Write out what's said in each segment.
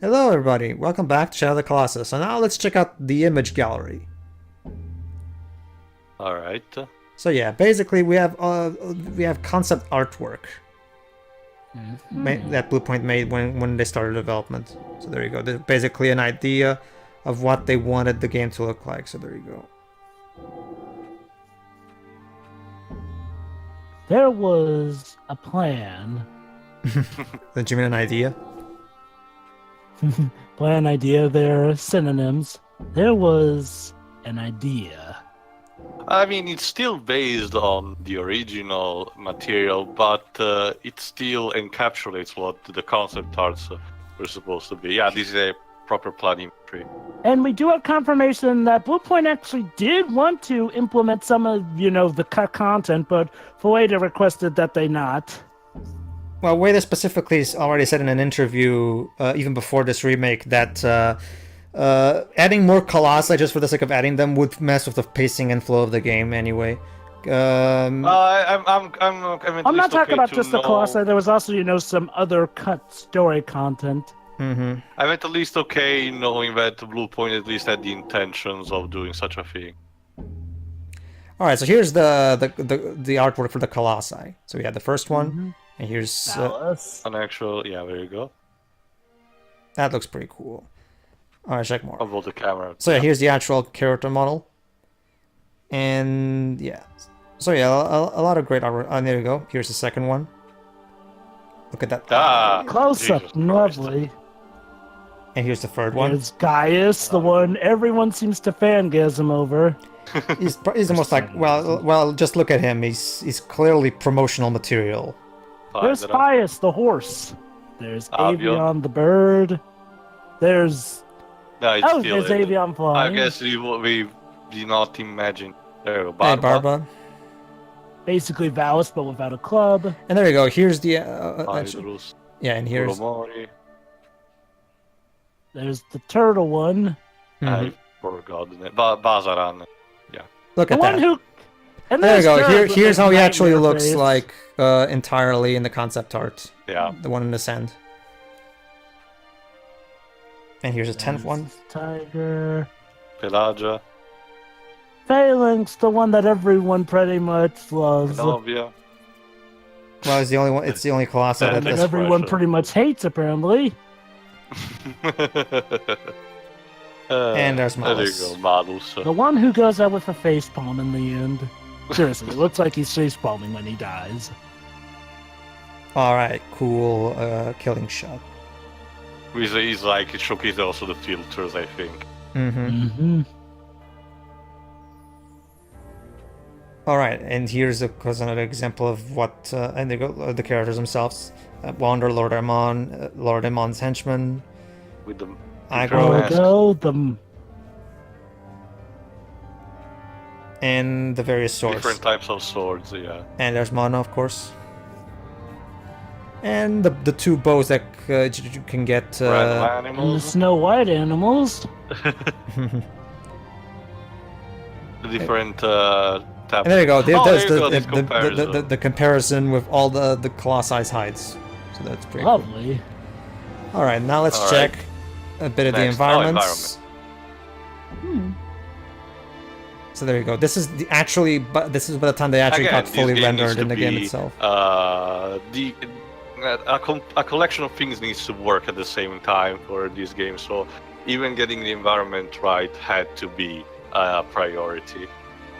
Hello everybody, welcome back to Shadow of the Colossus. So now let's check out the image gallery. Alright. So yeah, basically we have concept artwork that Bluepoint made when they started development. So there you go. There's basically an idea of what they wanted the game to look like. So there you go. There was a plan. Did you mean an idea? Plan, idea, they're synonyms. There was an idea. I mean, it's still based on the original material, but it still encapsulates what the concept arts were supposed to be. Yeah, this is a proper plugin tree. And we do have confirmation that Bluepoint actually did want to implement some of, the content, but Fueda requested that they not. Well, Wada specifically already said in an interview, even before this remake, that adding more Colossi just for the sake of adding them would mess with the pacing and flow of the game anyway. I'm not talking about just the Colossi. There was also, some other cut story content. Mm-hmm. I'm at least okay knowing that Bluepoint at least had the intentions of doing such a thing. All right, so here's the artwork for the Colossi. So we had the first one, and here's An actual, yeah, there you go. that looks pretty cool. All right, check more. About the camera. So yeah, here's the actual character model, and yeah, so yeah, a lot of great artwork. Oh, there you go. Here's the second one. Look at that. Close up, lovely. And here's the third one. There's Gaius, the one everyone seems to fangasm over. He's the most like well. Just look at him. He's clearly promotional material. There's Pius, the horse. There's Avion, the bird. There's there's Avion flying. I guess we did not imagine. There you go, Barba. Hey, Barba. Basically Valis, but without a club. And there you go. Here's the yeah, and here's there's the turtle one. I forgot the name. Bazaran. Yeah. Look at that. And there you go. Here's how he actually looks like entirely in the concept art. Yeah. The one in the sand. And here's a 10th one. Tiger. Pelagia. Phalanx, the one that everyone pretty much loves. Novia. Well, it's the only one. It's the only Colossus that everyone pretty much hates, apparently. And there's Malus. There you go, Malus. The one who goes out with a facepalm in the end. Seriously, it looks like he's facepalming when he dies. Alright, cool killing shot. He's like, it showcases also the filters, I think. Alright, and here's another example of what, and the characters themselves. Wander, Lord Amon's henchman. With the aggro. And the various swords. Different types of swords, yeah. And there's Mana, of course. And the two bows that you can get. And the Snow White animals. The different and there you go. There's the comparison with all the Colossi hides. So that's pretty lovely. Cool. Alright, now let's check a bit of the environments. So there you go. This is this is by the time they actually got fully rendered in the game itself. A collection of things needs to work at the same time for this game, so even getting the environment right had to be a priority.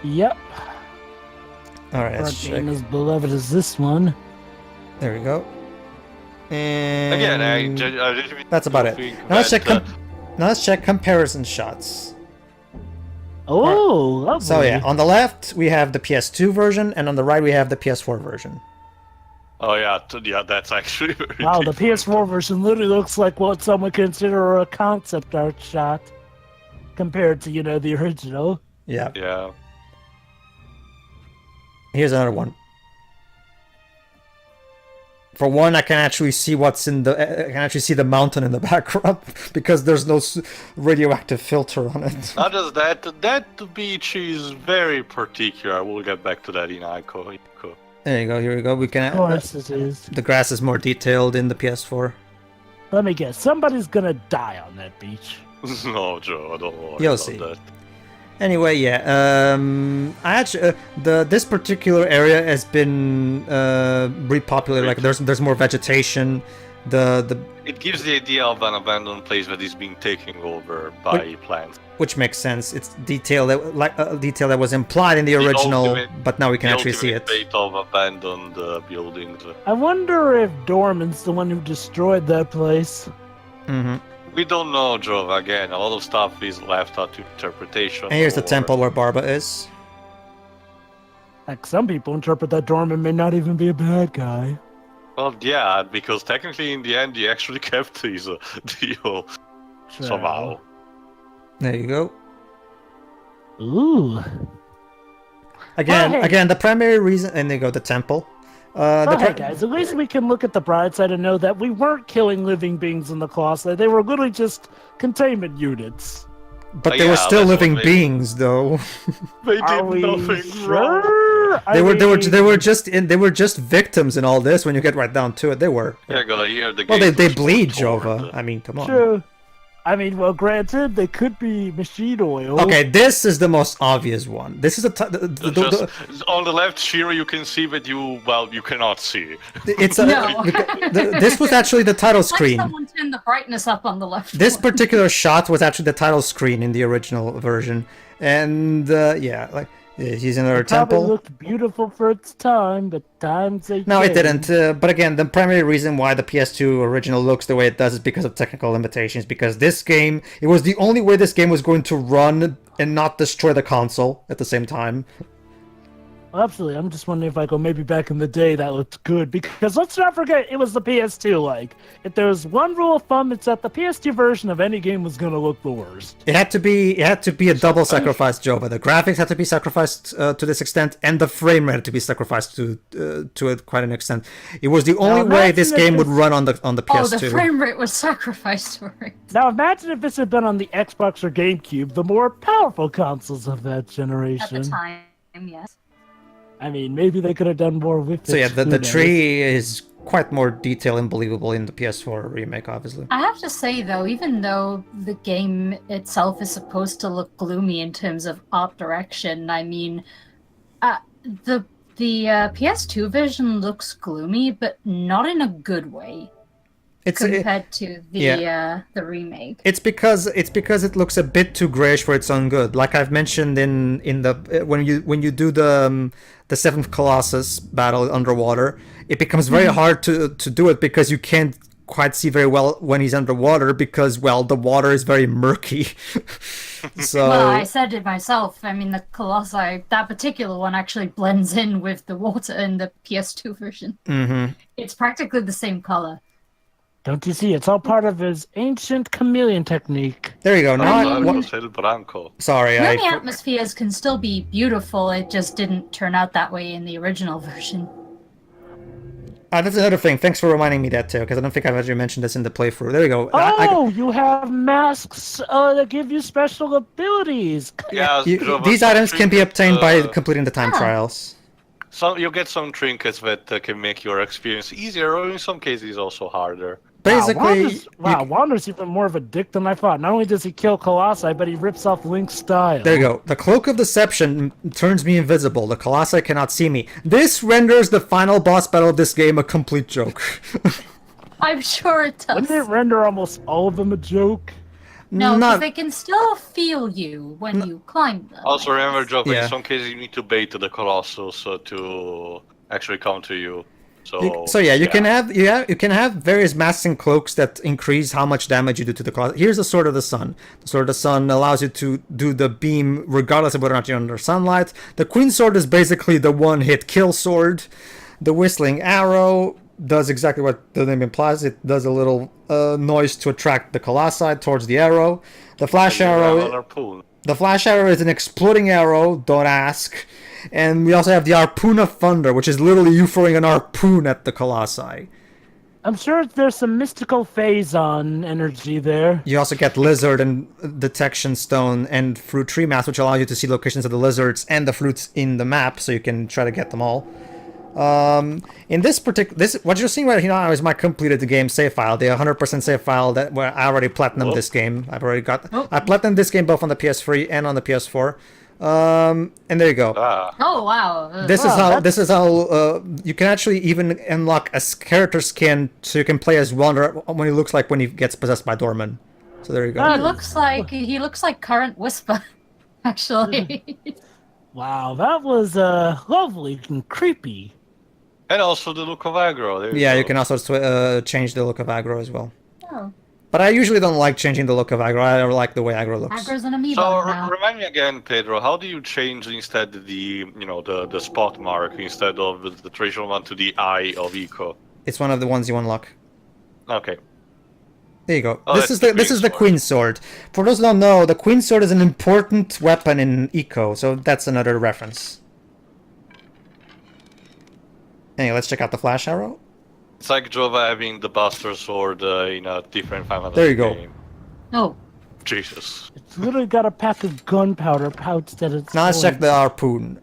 Yep. Alright, let's check. Game as beloved as this one. There we go. And again, that's about it. Now let's check comparison shots. Oh, lovely. So yeah, on the left we have the PS2 version, and on the right we have the PS4 version. Oh yeah, that's actually very wow. different. The PS4 version literally looks like what some would consider a concept art shot, compared to the original. Yeah. Yeah. Here's another one. For one, I can actually see I can actually see the mountain in the background because there's no radioactive filter on it. Not just that, that beach is very particular. We'll get back to that in Ico. There you go. Here we go. We can. Of course, it is. The grass is more detailed in the PS4. Let me guess. Somebody's gonna die on that beach. No, Joe, don't worry You'll about see. that. Anyway, yeah. I actually this particular area has been repopulated. Like there's more vegetation. It gives the idea of an abandoned place that is being taken over by plants. Which makes sense. It's detail that detail that was implied in the original, but now we can actually see it. The ultimate fate of abandoned buildings. I wonder if Dorman's the one who destroyed that place. Mm-hmm. We don't know, Joe. Again, a lot of stuff is left up to interpretation. And here's the temple where Barba is. Like, some people interpret that Dorman may not even be a bad guy. Well, yeah, because technically in the end he actually kept his deal somehow. There you go. Ooh. Again, the primary reason, and there you go, the temple. Hey guys, at least we can look at the bright side and know that we weren't killing living beings in the Colossus. They were literally just containment units. But they were still living beings, though. They did nothing wrong. They were just victims in all this. When you get right down to it, they were. Yeah, gotta hear the. Well, they bleed, Jova. I mean, come on. True. I mean, well, granted, they could be machine oil. Okay, this is the most obvious one. This is on the left, Shiro, you can see that you cannot see. It's No. This was actually the title screen. Like someone turned the brightness up on the left. This one. particular shot was actually the title screen in the original version, and yeah, like he's in our temple. Probably looked beautiful for its time, but times they No, it change. didn't. But again, the primary reason why the PS2 original looks the way it does is because of technical limitations. Because this game, it was the only way this game was going to run and not destroy the console at the same time. Absolutely. I'm just wondering if I go maybe back in the day that looked good, because let's not forget it was the PS2. Like, if there's one rule of thumb, it's that the PS2 version of any game was gonna look the worst. It had to be a double sacrifice, Jova. The graphics had to be sacrificed to this extent, and the frame rate had to be sacrificed to it quite an extent. It was the only way this game would run on the PS2. Oh, the frame rate was sacrificed for it. Now imagine if this had been on the Xbox or GameCube, the more powerful consoles of that generation. At the time, yes. I mean, maybe they could have done more with it. So yeah, the tree is quite more detailed and believable in the PS4 remake, obviously. I have to say, though, even though the game itself is supposed to look gloomy in terms of art direction, I mean, the PS2 version looks gloomy, but not in a good way. Compared to the remake. It's because it looks a bit too grayish for its own good. Like I've mentioned in the when you do the seventh Colossus battle underwater, it becomes very hard to do it because you can't quite see very well when he's underwater because, well, the water is very murky. So well, I said it myself. I mean, the Colossi, that particular one actually blends in with the water in the PS2 version. Mm-hmm. It's practically the same color. Don't you see? It's all part of his ancient chameleon technique. There you go. Now sorry, many atmospheres can still be beautiful. It just didn't turn out that way in the original version. That's another thing. Thanks for reminding me that too, because I don't think I've actually mentioned this in the playthrough. There you go. Oh, you have masks that give you special abilities. Yeah, these items can be obtained by completing the time trials. So you get some trinkets that can make your experience easier, or in some cases also harder. Basically, Wander's even more of a dick than I thought. Not only does he kill Colossi, but he rips off Link's style. There you go. The Cloak of Deception turns me invisible. The Colossi cannot see me. This renders the final boss battle of this game a complete joke. I'm sure it does. Wouldn't it render almost all of them a joke? No, because they can still feel you when you climb them. Also remember, Joe, in some cases you need to bait the Colossus to actually come to you. You can have various masks and cloaks that increase how much damage you do to the Colossus. Here's the Sword of the Sun. The Sword of the Sun allows you to do the beam regardless of whether or not you're under sunlight. The Queen Sword is basically the one-hit kill sword. The Whistling Arrow does exactly what the name implies. It does a little noise to attract the Colossi towards the arrow. The Flash Arrow. The Flash Arrow is an exploding arrow. Don't ask. And we also have the Harpoon of Thunder, which is literally you throwing an harpoon at the Colossi. I'm sure there's some mystical phase-on energy there. You also get Lizard and Detection Stone and Fruit Tree Maps, which allow you to see locations of the lizards and the fruits in the map, so you can try to get them all. In this particular, what you're seeing right here now is my completed game save file, the 100% save file that where I already platinumed this game. I've already got. I platinumed this game both on the PS3 and on the PS4. And there you go. Oh wow. This is how you can actually even unlock a character skin so you can play as Wander when he looks like when he gets possessed by Dorman. So there you go. He looks like current Whisper, actually. Wow, that was lovely and creepy. And also the look of aggro. There Yeah, go. you can also change the look of aggro as well. Oh. But I usually don't like changing the look of aggro. I like the way aggro looks. Aggro's an amiibo So now. remind me again, Pedro. How do you change instead the spot mark instead of the traditional one to the eye of eco? It's one of the ones you unlock. Okay. There you go. Oh, This is the Queen Sword. For those who don't know, the Queen Sword is an important weapon in Eco, so that's another reference. Anyway, let's check out the Flash Arrow. It's like Jova having the Buster Sword in a different Final There you Fantasy go. game. Oh. Jesus. It's literally got a pack of gunpowder pouch that it's. Now let's check the Harpoon.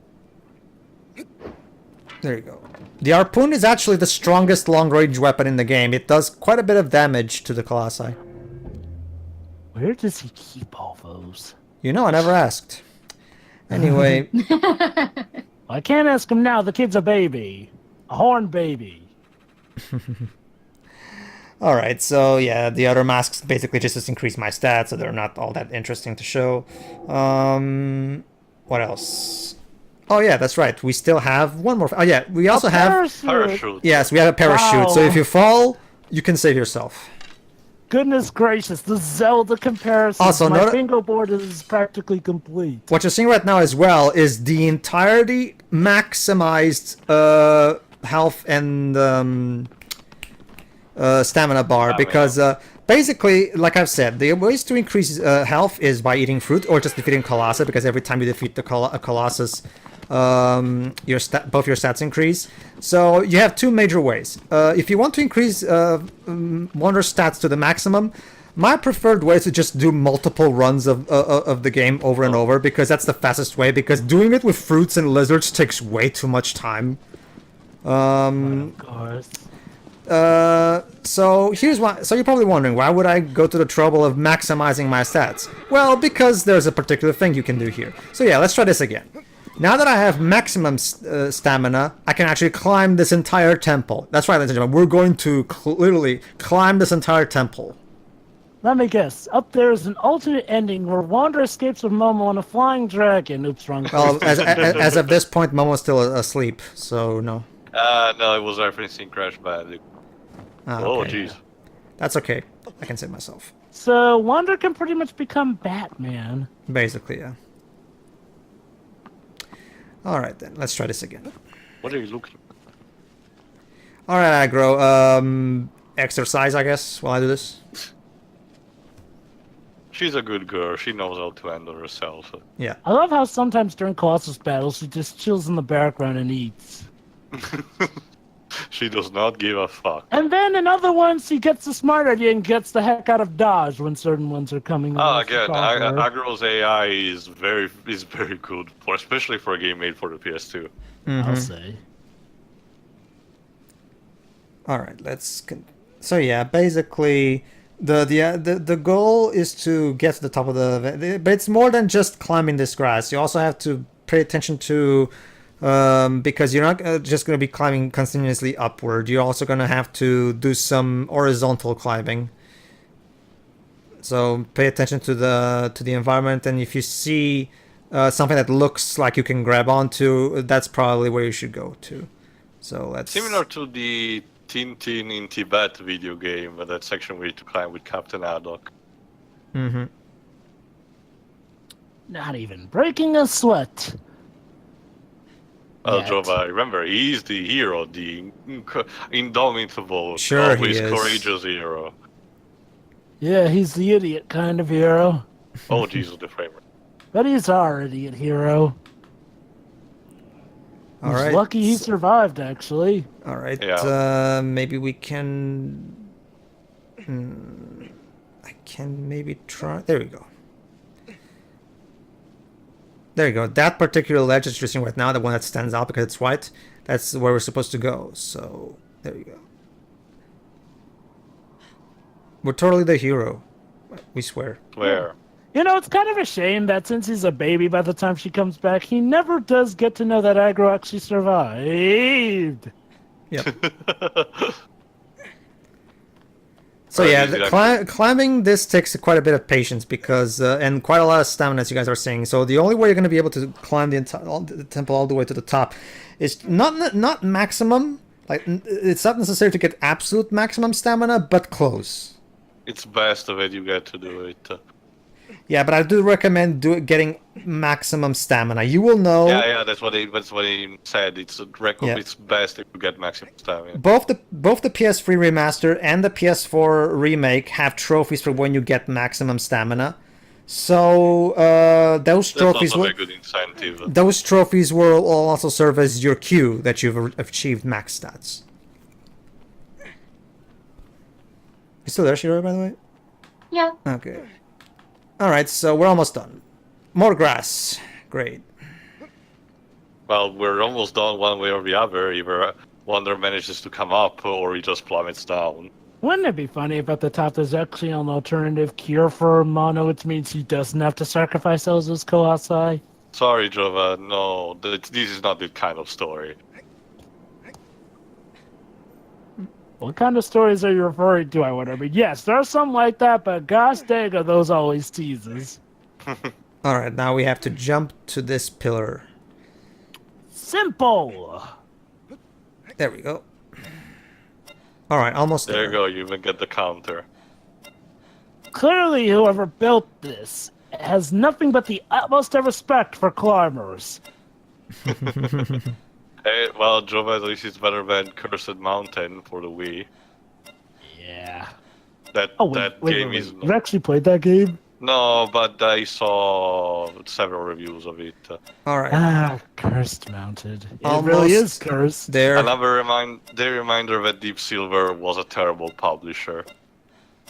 There you go. The Harpoon is actually the strongest long-range weapon in the game. It does quite a bit of damage to the Colossi. Where does he keep all those? You know, I never asked. Anyway, I can't ask him now. The kid's a baby. A horn baby. alright, so yeah, the other masks basically just increase my stats, so they're not all that interesting to show. What else? Oh yeah, that's right. We still have one more. Oh yeah, we also have. Parachute. Yes, we have a parachute. Wow. So if you fall, you can save yourself. Goodness gracious, the Zelda comparison. Also, my not- bingo board is practically complete. What you're seeing right now as well is the entirety maximized health and stamina bar because basically, like I've said, the ways to increase health is by eating fruit or just defeating Colossus because every time you defeat the Colossus, both your stats increase. So you have two major ways. If you want to increase Wonder stats to the maximum, my preferred way is to just do multiple runs of the game over and over because that's the fastest way. Because doing it with fruits and lizards takes way too much time. Of course. So here's why. So you're probably wondering, why would I go to the trouble of maximizing my stats? Well, because there's a particular thing you can do here. So yeah, let's try this again. Now that I have maximum stamina, I can actually climb this entire temple. That's right, ladies and gentlemen. We're going to literally climb this entire temple. Let me guess. Up there is an alternate ending where Wander escapes with Momo on a flying dragon. Oops, wrong. Well, as of this point, Momo's still asleep, so no. No, it was referencing Crash Bandicoot. Ah, Oh, okay. jeez. That's okay. I can save myself. So Wander can pretty much become Batman. Basically, yeah. Alright then, let's try this again. What are you looking? Alright, Aggro. Exercise, I guess, while I do this. She's a good girl. She knows how to handle herself. Yeah. I love how sometimes during Colossus battles she just chills in the background and eats. She does not give a fuck. And then in other ones she gets the smart idea and gets the heck out of dodge when certain ones are coming. Oh, off the again, top of her. Agro's AI is very good, especially for a game made for the PS2. I'll say. Alright, let's... So yeah, basically... The goal is to get to the top of but it's more than just climbing this grass. You also have to pay attention to because you're not just going to be climbing continuously upward. You're also going to have to do some horizontal climbing. So pay attention to the environment, and if you see something that looks like you can grab onto, that's probably where you should go to. So let's Similar to the Tintin in Tibet video game, that section where you to climb with Captain Haddock. Mm-hmm. Not even breaking a sweat. Well, Yet. Jova, remember, he's the hero, the indomitable, Sure he always is. courageous hero. Yeah, he's the idiot kind of hero. Oh, Jesus, the framer. But he's our idiot hero. He's Alright. lucky he survived, actually. Alright, Yeah. maybe we can... I can maybe try... There we go. There you go. That particular ledge that you're seeing right now, the one that stands out because it's white, That's where we're supposed to go. So there you go. We're totally the hero. We swear. Where? You know, it's kind of a shame that since he's a baby by the time she comes back, he never does get to know that Agro actually survived. Yep. So yeah, climbing this takes quite a bit of patience because and quite a lot of stamina, as you guys are saying. So the only way you're going to be able to climb the temple all the way to the top is not maximum. Like it's not necessary to get absolute maximum stamina, but close. It's best the way you get to do it. Yeah, but I do recommend getting maximum stamina. You will know. Yeah, that's what he said. It's best if you get maximum stamina. Both the PS3 remaster and the PS4 remake have trophies for when you get maximum stamina. So those trophies That's also a good incentive. Those trophies will also serve as your cue that you've achieved max stats. You still there, Shiro, by the way? Yeah. Okay. Alright, so we're almost done. More grass. Great. Well, we're almost done one way or the other. Either Wonder manages to come up or he just plummets down. Wouldn't it be funny if at the top there's actually an alternative cure for mono, which means he doesn't have to sacrifice those Colossi? Sorry, Jova, no, this is not the kind of story. What kind of stories are you referring to, I wonder? But yes, there's some like that, but gosh dang are those always teases. Alright, now we have to jump to this pillar. Simple! There we go. Alright, almost there. There you go, you even get the counter. Clearly, whoever built this has nothing but the utmost of respect for climbers. Hey, well, Jova at least is better than Cursed Mountain for the Wii. Yeah. That game is... You actually played that game? No, but I saw several reviews of it. Alright. Cursed Mounted. It Almost really is cursed. There. Another reminder that Deep Silver was a terrible publisher.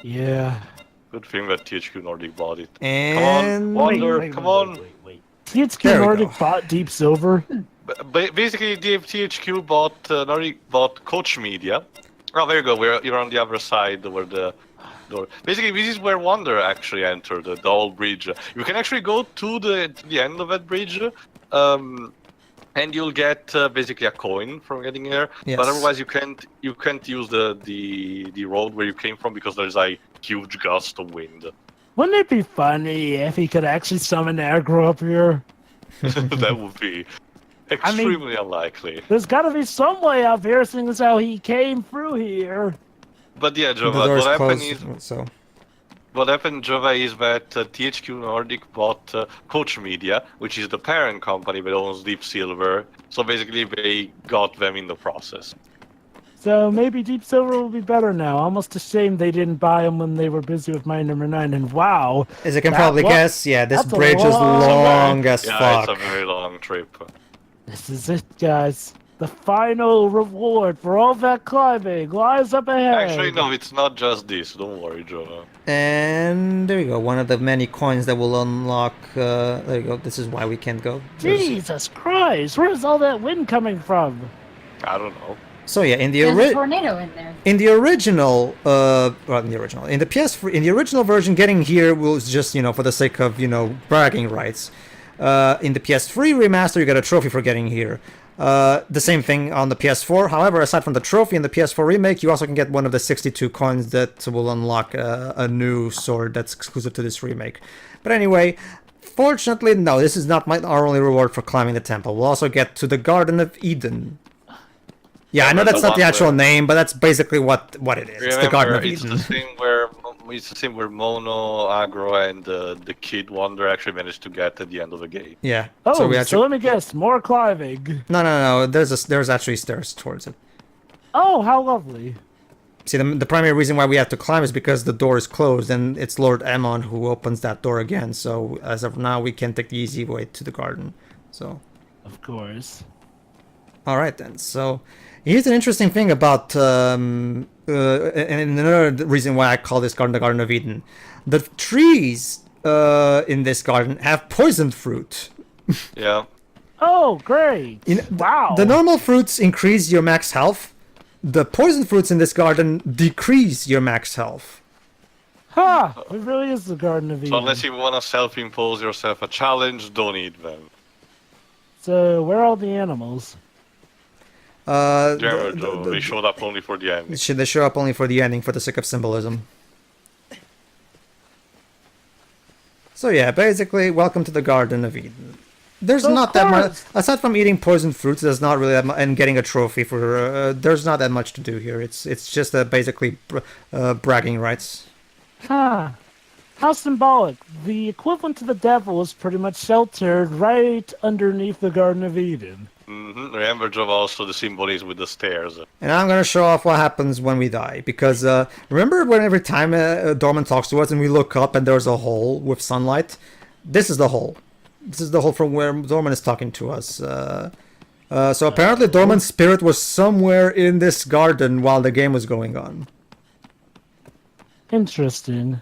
Yeah. Good thing that THQ Nordic bought it. And... Come on, Wonder, come on! Wait. THQ Nordic bought Deep Silver? Basically, THQ bought Koch Media. Oh, there you go. You're on the other side where the door. Basically, this is where Wonder actually entered the old bridge. You can actually go to the end of that bridge, and you'll get basically a coin from getting there. Yes. But otherwise, you can't use the road where you came from because there's a huge gust of wind. Wouldn't it be funny if he could actually summon Aggro up here? That would be extremely unlikely. There's got to be some way up here, seeing as how he came through here. But yeah, Jova, what happened, Jova, is that THQ Nordic bought Koch Media, which is the parent company that owns Deep Silver. So basically, they got them in the process. So maybe Deep Silver will be better now. Almost a shame they didn't buy them when they were busy with Mine Number 9. And wow, as you can probably guess, yeah, this bridge is long as fuck. Yeah, it's a very long trip. This is it, guys. The final reward for all that climbing lies up ahead. Actually, no, it's not just this. Don't worry, Joe. And there you go. One of the many coins that will unlock. There you go. This is why we can't go. Jesus Christ! Where's all that wind coming from? I don't know. So yeah, in the There's a tornado in there. In the original, in the PS4, in the original version, getting here was just for the sake of bragging rights. In the PS3 remaster, you get a trophy for getting here. The same thing on the PS4. However, aside from the trophy in the PS4 remake, you also can get one of the 62 coins that will unlock a new sword that's exclusive to this remake. But anyway, fortunately, no, this is not our only reward for climbing the temple. We'll also get to the Garden of Eden. Yeah, I know that's not the actual name, but that's basically what it is. It's the Garden of Eden. It's the thing where Mono, Aggro, and the Kid Wonder actually managed to get at the end of the game. Yeah. Oh, so let me guess, more climbing. No. There's actually stairs towards it. Oh, how lovely. See, the primary reason why we have to climb is because the door is closed, and it's Lord Ammon who opens that door again. So as of now, we can take the easy way to the garden. So. Of course. All right then. So. Here's an interesting thing about, and another reason why I call this garden the Garden of Eden. The trees in this garden have poisoned fruit. Yeah. Oh, great! Wow. The normal fruits increase your max health. The poison fruits in this garden decrease your max health. Huh! It really is the Garden of Eden. So unless you want to self-impose yourself a challenge, don't eat them. So where are all the animals? They showed up only for the end. They show up only for the ending for the sake of symbolism. So yeah, basically, welcome to the Garden of Eden. There's not that much, aside from eating poisoned fruits, there's not really that much, and getting a trophy for, there's not that much to do here. It's just basically bragging rights. Huh. How symbolic. The equivalent to the devil is pretty much sheltered right underneath the Garden of Eden. Remember, Jova, also the symbolism with the stairs. And I'm gonna show off what happens when we die, because remember when every time Dorman talks to us and we look up and there's a hole with sunlight? This is the hole. This is the hole from where Dorman is talking to us. So apparently Dorman's spirit was somewhere in this garden while the game was going on. Interesting.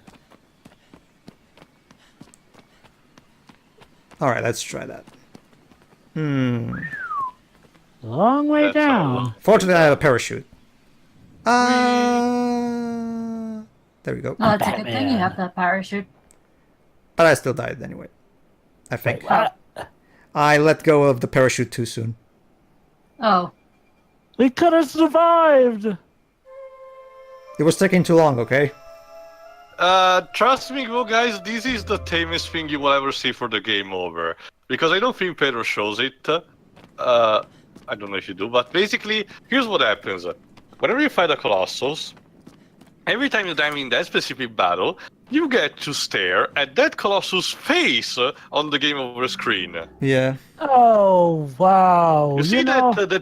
Alright, let's try that. Long way That's down. Fortunately, I have a parachute. There we go. Oh, it's a good thing you have that parachute. But I still died anyway. I think. What? I let go of the parachute too soon. Oh. We could have survived! It was taking too long, okay? Trust me, well, guys, this is the tamest thing you will ever see for the game over. Because I don't think Pedro shows it. I don't know if you do, but basically, here's what happens. Whenever you fight a Colossus, every time you dive in that specific battle, you get to stare at that Colossus' face on the game over screen. Yeah. Oh, wow. You see know... that the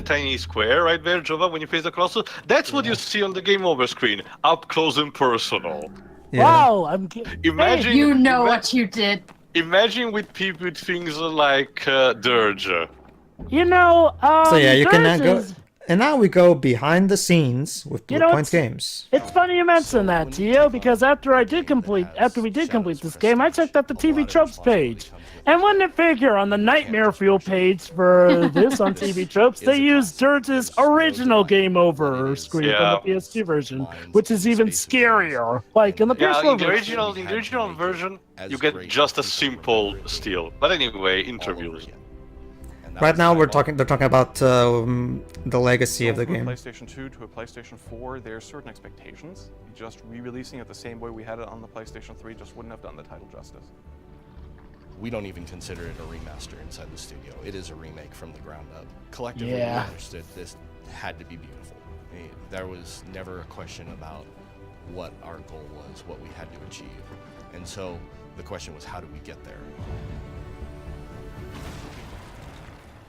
tiny square right there, Jova, when you face the Colossus? That's what you see on the game over screen, up close and personal. Yeah. Wow, Imagine You know what you did. Imagine with people with things like Dirge. You know, So yeah, you can go. is- And now we go behind the scenes with Blue Point Games. It's funny you mention that, Tio, because after we did complete this game, I checked out the TV Tropes page. And wouldn't it figure on the Nightmare Fuel page for this on TV Tropes, they used Dirge's original Game Over screen from the PS2 version, which is even scarier. Like in the PS4 in the original version, you get just a simple steal. But anyway, interviews. Right now, they're talking about the legacy of the From game. a PlayStation 2 to a PlayStation 4, there are certain expectations. Just re-releasing it the same way we had it on the PlayStation 3 just wouldn't have done the title justice. We don't even consider it a remaster inside the studio. It is a remake from the ground up. Collectively, we understood this had to be beautiful. I mean, there was never a question about what our goal was, what we had to achieve. And so the question was, how do we get there?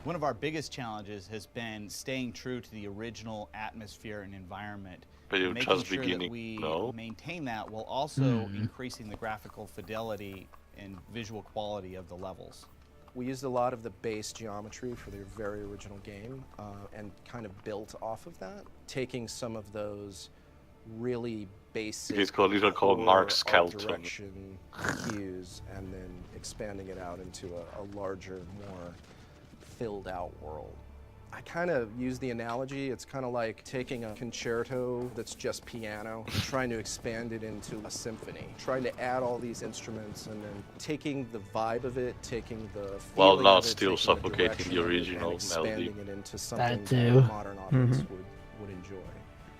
One of our biggest challenges has been staying true to the original atmosphere and environment, But you're making just sure beginning, that we no? maintain that while also increasing the graphical fidelity and visual quality of the levels. We used a lot of the base geometry for their very original game and kind of built off of that, taking some of those really basic It's called Mark Skelton. direction cues and then expanding it out into a larger, more filled out world. I kind of use the analogy, it's kind of like taking a concerto that's just piano, trying to expand it into a symphony, trying to add all these instruments and then taking the vibe of it, taking the While feeling not of it, still taking suffocating direction the of it, original and expanding melody. it into something too. that a modern audience would enjoy.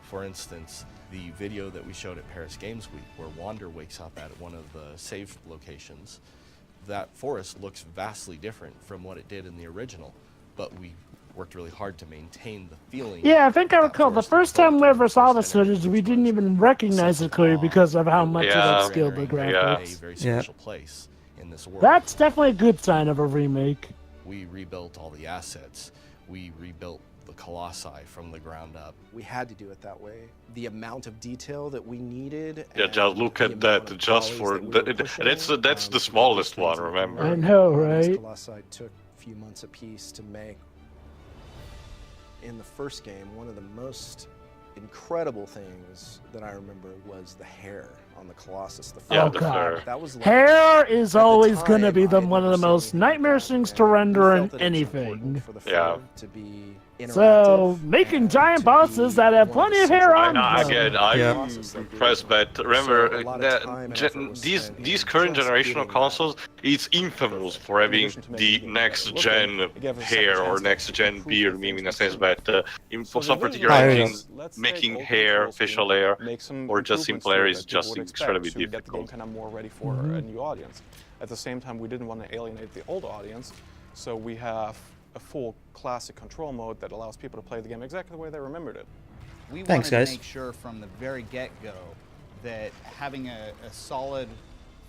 For instance, the video that we showed at Paris Games Week, where Wander wakes up at one of the save locations, that forest looks vastly different from what it did in the original, but we worked really hard to maintain the feeling. Yeah, I think I that recall the forest first time we evoked ever saw in this the first footage, we didn't even recognize it clearly because of how much it Yeah. upscaled the a graphics. very special place in this world. That's definitely a good sign of a remake. We rebuilt all the assets. We rebuilt the Colossi from the ground up. We had to do it that way. The amount of detail that we needed. Yeah, and just look the at amount that, of just volleys for that we were the, pushing, that's the just smallest things one. that we Remember? I wanted. know, These right? Colossi took a few months apiece to make. In the first game, one of the most incredible things that I remember was the hair. on the Colossus. The Yeah, Oh, the God. fur. that was like, Hair is at the always going to time, be I the had one of never the seen most anything like nightmare that, things and to we render felt in that it was important anything. for the Yeah. fur to be interactive So, making and giant to bosses be that have one of the plenty of hair central on elements them. of Again, the I'm Colossus, like the impressed, original. but remember, So a lot of time and effort was these spent these in current just generational getting that consoles, it's infamous for In having addition to making the the game better next looking, gen it gave us a hair second or chance to next gen improve beard the meme, in a things sense we that for So some the particular vision Oh, yeah. engines, let's making take open hair, control facial scheme, hair, make some or just improvements simple to hair it is that people just would expect incredibly to get the game difficult. kind of more ready for a new audience. At the same time, we didn't want to alienate the old audience, so we have a full classic control mode that allows people to play the game exactly the way they remembered it. We Thanks, wanted guys. to make sure from the very get-go that having a solid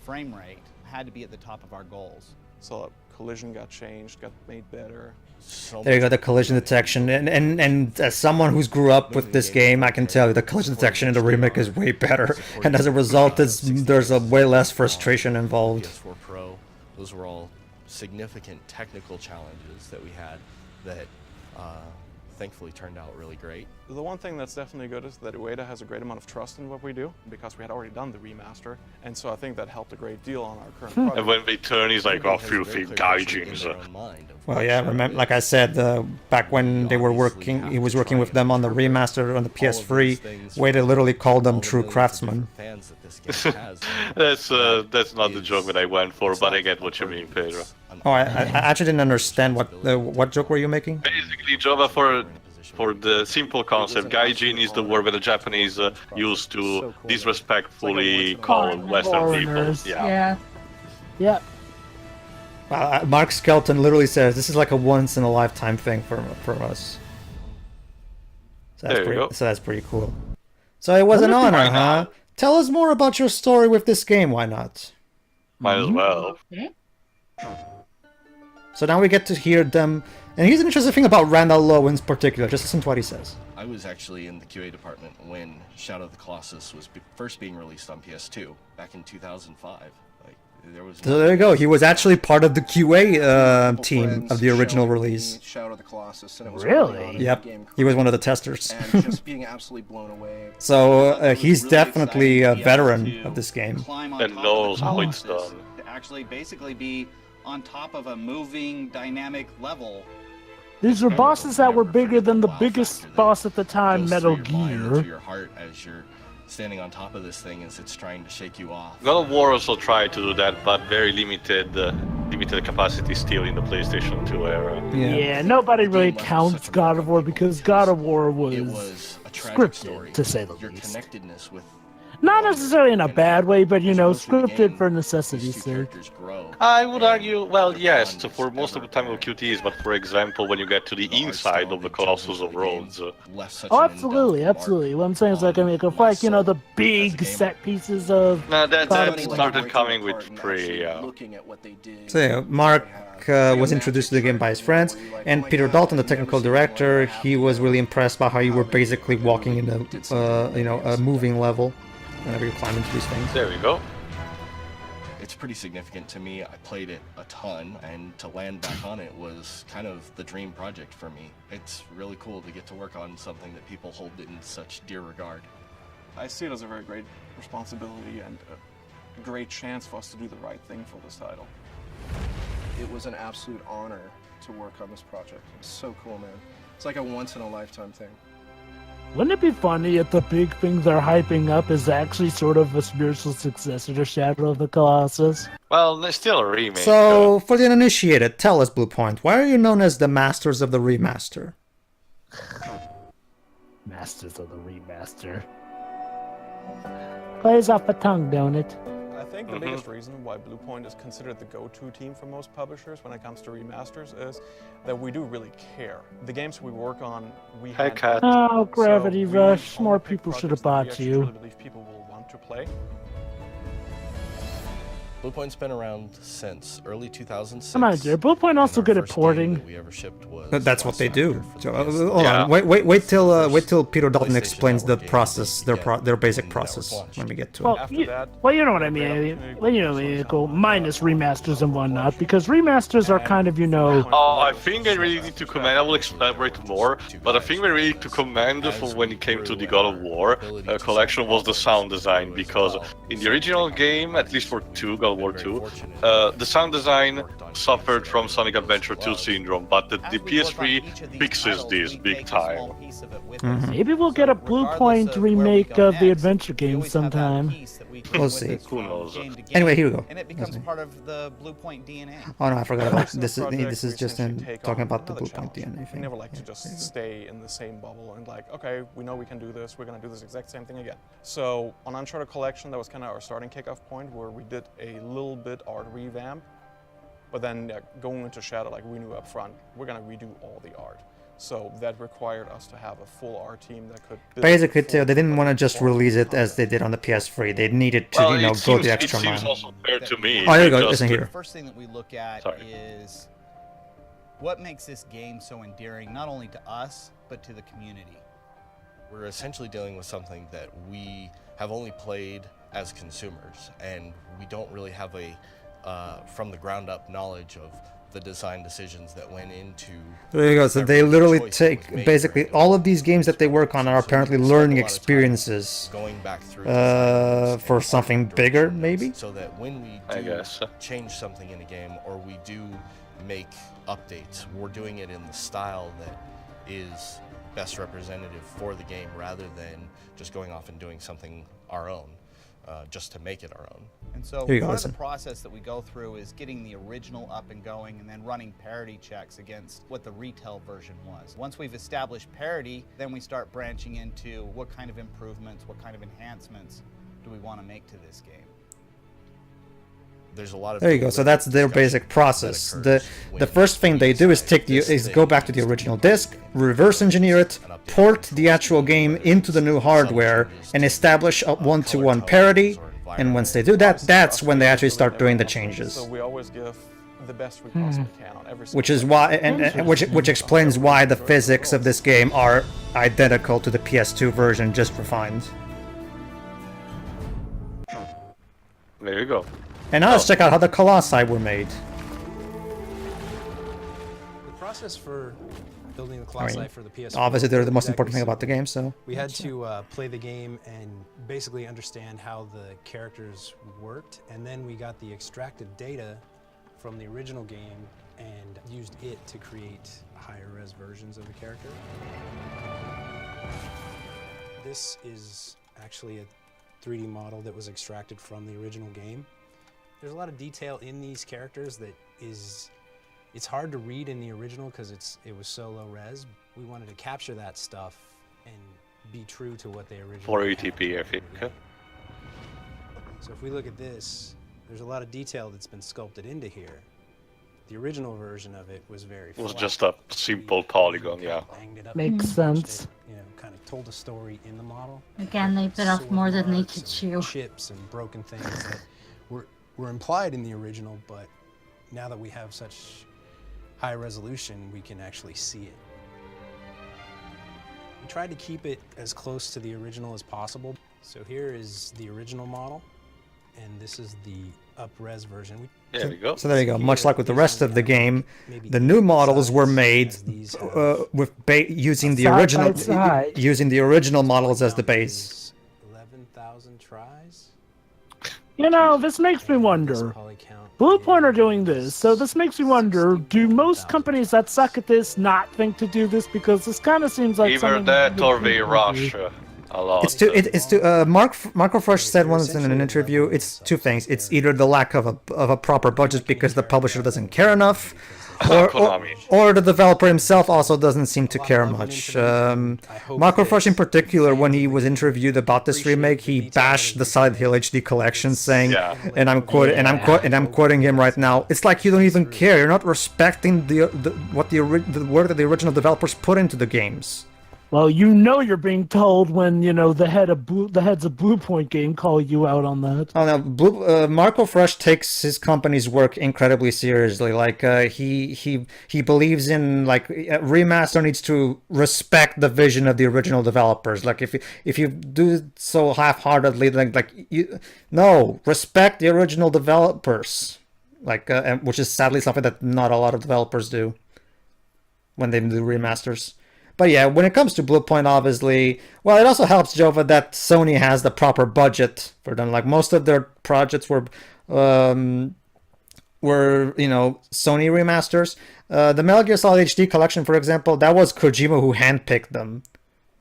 frame rate had to be at the top of our goals. So collision got changed, got made better. So There you go, much the collision detection. And as someone who's grew up with this game, I can tell you the collision detection in the remake is way better. And as a result, there's a way less frustration involved. PS4 Pro, those were all significant technical challenges that we had that thankfully turned out really great. The one thing that's definitely good is that Ueda has a great amount of trust in what we do because we had already done the remaster, and so I think that helped a great deal on our current project. And when they turn, he's like, oh, Everybody has a very filthy clear picture in gaijins. their own mind of Well, what yeah, Shadow remember, is. like I said, back when they were Obviously working, have he was to working try with and them on the interpret remaster on the all of these PS3. things Way to from literally call them all the true millions of craftsmen. different fans that this game has. That's not the is- joke that I went for, it's but not I get a what you burden, mean, Pedro. it's an Oh, I honor. actually didn't understand what joke were you making? Basically, Java for the simple concept, gaijin is the word that the Japanese used to disrespectfully call Western people. Foreigners. Yeah. Yep. Mark Skelton literally says this is like a once-in-a-lifetime thing for us. So There you go. So that's pretty cool. So it was an honor, huh? Tell us more about your story with this game, why not? Might as well. Okay. So now we get to hear them. And here's an interesting thing about Randall Lowe in particular. Just listen to what he says. I was actually in the QA department when Shadow of the Colossus was first being released on PS2 back in 2005. Like, there was So there you go. He was actually part of the QA couple team friends of the original showing me release. Shadow of the Colossus, and it was Really? early on in Yep. the game He was career, one of the testers. and just being absolutely blown away. So It was he's really definitely a exciting to be able veteran to of this game. climb on And top of knows the how it's Colossus, done. To actually basically be on top of a moving, dynamic level. These were bosses that were bigger than the Wow biggest factor that boss at the time, goes Metal through your mind and Gear. through your heart as you're standing on top of this thing as it's trying to shake you off. God of War also tried to do that, but very limited capacity still in the PlayStation 2 era. Yeah, nobody really counts God of War because God of War It was was a tragic scripted, story. to say the Your least. connectedness with not necessarily in a bad way, but you know, as you go through the scripted game, for these necessity's two sake. characters grow, I would and argue, well, their yes, bond for is most of the ever time of there. QTEs, but for example, when you get to the art inside style of the that Colossus judges of the Rhodes, game left such Oh, an absolutely, indelible absolutely. mark What I'm saying is like, I on mean, my like, you know, the soul as a big gamer. set pieces of no, that God of War. started coming with pre. So yeah, Mark was introduced to the game by his friends, and Peter Dalton, the technical director, he was really impressed by how you were basically walking in a moving level whenever you climb into these things. There we go. It's pretty significant to me. I played it a ton, and to land back on it was kind of the dream project for me. It's really cool to get to work on something that people hold in such dear regard. I see it as a very great responsibility and a great chance for us to do the right thing for this title. It was an absolute honor to work on this project. It's so cool, man. It's like a once-in-a-lifetime thing. Wouldn't it be funny if the big thing they're hyping up is actually sort of a spiritual successor to Shadow of the Colossus? Well, there's still a remake. So, for the uninitiated, tell us, Bluepoint, why are you known as the Masters of the Remaster? Masters of the Remaster. Plays off the tongue, don't it? I think the biggest reason why Bluepoint is considered the go-to team for most publishers when it comes to remasters is that we do really care. The games we work on, we Hey, had- Kat. Oh, Gravity So we Rush. only More pick people should have projects that we bought actually you. truly believe people will want to play. Bluepoint's been around since early 2006. Come on, dear. Bluepoint also and good our at first game porting. that we ever shipped was That's what they do. Swashbuckling So, for the hold Yeah. on. Wait till Peter Dalton PlayStation explains the Network game process, that you get their basic when the process network launched. when we get to it. Well, After you, that, well, you know what I mean. Well, you know what I mean. Go minus remasters and whatnot, because remasters are kind of, you know. I think I really need to commend. I will elaborate more, but I think I really need to commend for when it came to the God of War collection was the sound design, because in the original game, at least for God of War 2, the sound design suffered from Sonic Adventure 2 syndrome, but the PS3 fixes this big time. Maybe we'll get a Bluepoint remake of the adventure game sometime. We'll see. Who knows? Anyway, here we go. And it becomes part of the Bluepoint DNA. Oh no, I forgot about Most of this. the projects, This we is just essentially in take talking on about the another Bluepoint challenge. DNA We thing. never like to Yeah, just there you go. stay in the same bubble and like, okay, we know we can do this, we're gonna do this exact same thing again. So on Uncharted Collection, that was kind of our starting kickoff point where we did a little bit art revamp, but then going into Shadow, like we knew up front, we're gonna redo all the art. So that required us to have a full art team that could build Basically, full they didn't want to just performance release it as content. they did on the PS3. They needed to, Well, you know, it go seems, the extra it seems mile. also fair to me. Oh, here you go. because Listen the- here. The first thing that we look at Sorry. is what makes this game so endearing, not only to us, but to the community. We're essentially dealing with something that we have only played as consumers, and we don't really have a from the ground up knowledge of the design decisions that went into. There you go. So they every literally choice that was take made basically during all of these games that they work on are So apparently we spend a learning lot of time experiences going back through design for and something direction bigger, notes, maybe. so that when we I do guess. change something in a game or we do make updates, we're doing it in the style that is best representative for the game, rather than just going off and doing something our own, just to make it our own. And so Here you go, part of listen. the process that we go through is getting the original up and going and then running parity checks against what the retail version was. Once we've established parity, then we start branching into what kind of improvements, what kind of enhancements do we want to make to this game. There's a lot of There you go. So that's their basic process. The first thing they do is go back to the original disc, reverse engineer it, port the actual game into the new hardware, and establish a one-to-one parity. And once they do that, that's when they actually start doing the changes. So we always give the best we possibly can on every Which single is thing. why, and which explains why the physics of this game are identical to the PS2 version, just refined. There you go. And now let's check out how the Colossi were made. The process for building the Colossi for the PS4. Obviously, they're the most exactly important thing similar. about the game, so. We had to play the game and basically understand how the characters worked, and then we got the extracted data from the original game and used it to create higher res versions of the character. This is actually a 3D model that was extracted from the original game. There's a lot of detail in these characters that it's hard to read in the original because it was so low res. We wanted to capture that stuff and be true to what they originally 480p, I think. So if we look at this, there's a lot of detail that's been sculpted into here. The original version of it was very It was flat. just a simple polygon, yeah. Banged it up, Makes sense. it, you know, kind of told a story in the model. Again, they bit off Sword more than they marks could and chew. Chips and broken things that were implied in the original, but now that we have such high resolution, we can actually see it. We tried to keep it as close to the original as possible. So here is the original model, and this is the up-res version. There we go. So there you go. Much like with the rest of the game, the new models were made using the Side by original side. using the original models as the base. 11,000 tries. You know, this makes me wonder. Bluepoint are doing this, so this makes me wonder, do most companies that suck at this not think to do this? Because this kind of seems like Either something that or they people rush do. a lot. It's to Marco Fresh said once in an interview. It's two things. It's either the lack of a proper budget because the publisher doesn't care enough, or the developer himself also doesn't seem to care much. Marco Fresh in particular, when he was interviewed about this remake, he bashed the Silent Hill HD collection, saying, Yeah. and I'm quoting him right now. It's like you don't even care. You're not respecting the work that the original developers put into the games. Well, you're being told when the heads of Bluepoint game call you out on that. Oh no, Marco Fresh takes his company's work incredibly seriously. Like he believes in like remaster needs to respect the vision of the original developers. Like if you do so half-heartedly, no, respect the original developers. Like which is sadly something that not a lot of developers do when they do remasters. But yeah, when it comes to Bluepoint, obviously, well, it also helps, Jova, that Sony has the proper budget for them. Like most of their projects were Sony remasters. The Metal Gear Solid HD collection, for example, that was Kojima who handpicked them.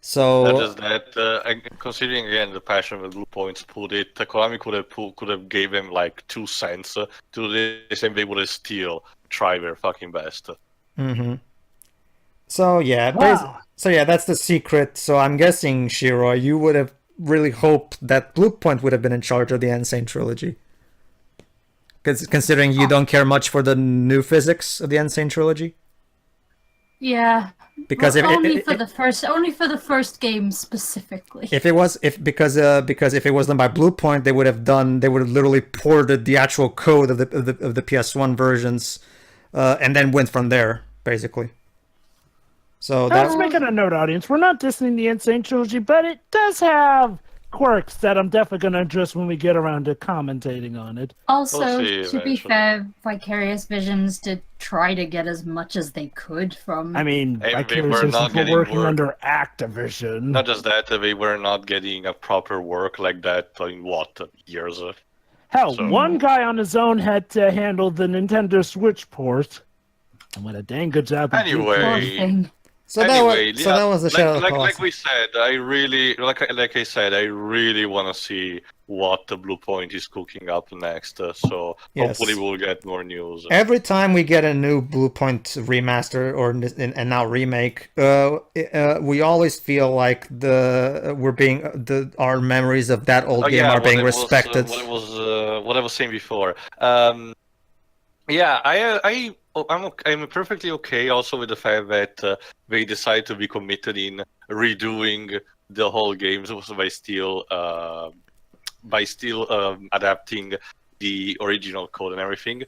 So not just that, and considering again the passion that Bluepoint's put it, Konami could have gave them like 2 cents to do this, and they would have still tried their fucking best. Mm-hmm. So yeah, Wow. That's the secret. So I'm guessing, Shiro, you would have really hoped that Bluepoint would have been in charge of the Insane trilogy. Because considering you don't care much for the new physics of the Insane trilogy. Yeah. Because well, only for the first game specifically. Because if it was done by Bluepoint, they would have literally ported the actual code of the PS1 versions, and then went from there basically. So Let's make it a note, audience. We're not dissing the Insane Trilogy, but it does have quirks that I'm definitely going to address when we get around to commentating on it. Also, We'll see to be eventually. fair, Vicarious Visions did try to get as much as they could from... I mean, Hey, Vicarious we were Visions not were getting working work. under Activision. Not just that, they were not getting a proper work like that in what years? Hell, So- one guy on his own had to handle the Nintendo Switch port. And what a dang good job he did. Poor Anyway, thing. that was the Shadow of the like Colossus. we said, I really want to see what the Bluepoint is cooking up next. So Yes. hopefully we'll get more news. Every time we get a new Bluepoint remaster and now remake, we always feel like our memories of that old game are being respected. What I was saying before. I'm perfectly okay also with the fact that they decide to be committed in redoing the whole game by still adapting the original code and everything.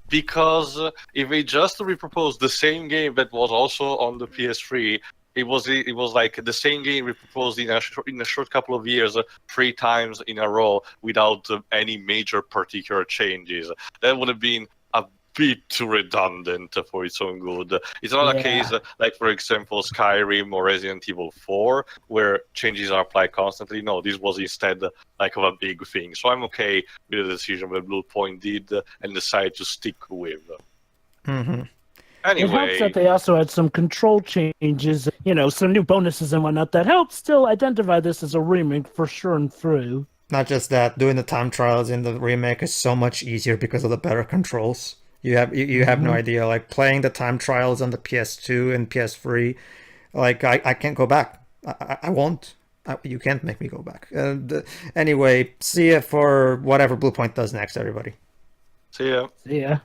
Because if they just repropose the same game that was also on the PS3, it was like the same game reproposed in a short couple of years, 3 times in a row without any major particular changes. That would have been a bit too redundant for its own good. It's not a case like, for example, Skyrim or Resident Evil 4, where changes are applied constantly. No, this was instead like of a big thing. So I'm okay with the decision that Bluepoint did and decided to stick with. Mm-hmm. It helps Anyway, that they also had some control changes, some new bonuses and whatnot that helps still identify this as a remake for sure and through. Not just that, doing the time trials in the remake is so much easier because of the better controls. You have no idea. Like playing the time trials on the PS2 and PS3, like I can't go back. I won't. You can't make me go back. Anyway, see ya for whatever Bluepoint does next, everybody. see ya. Yeah.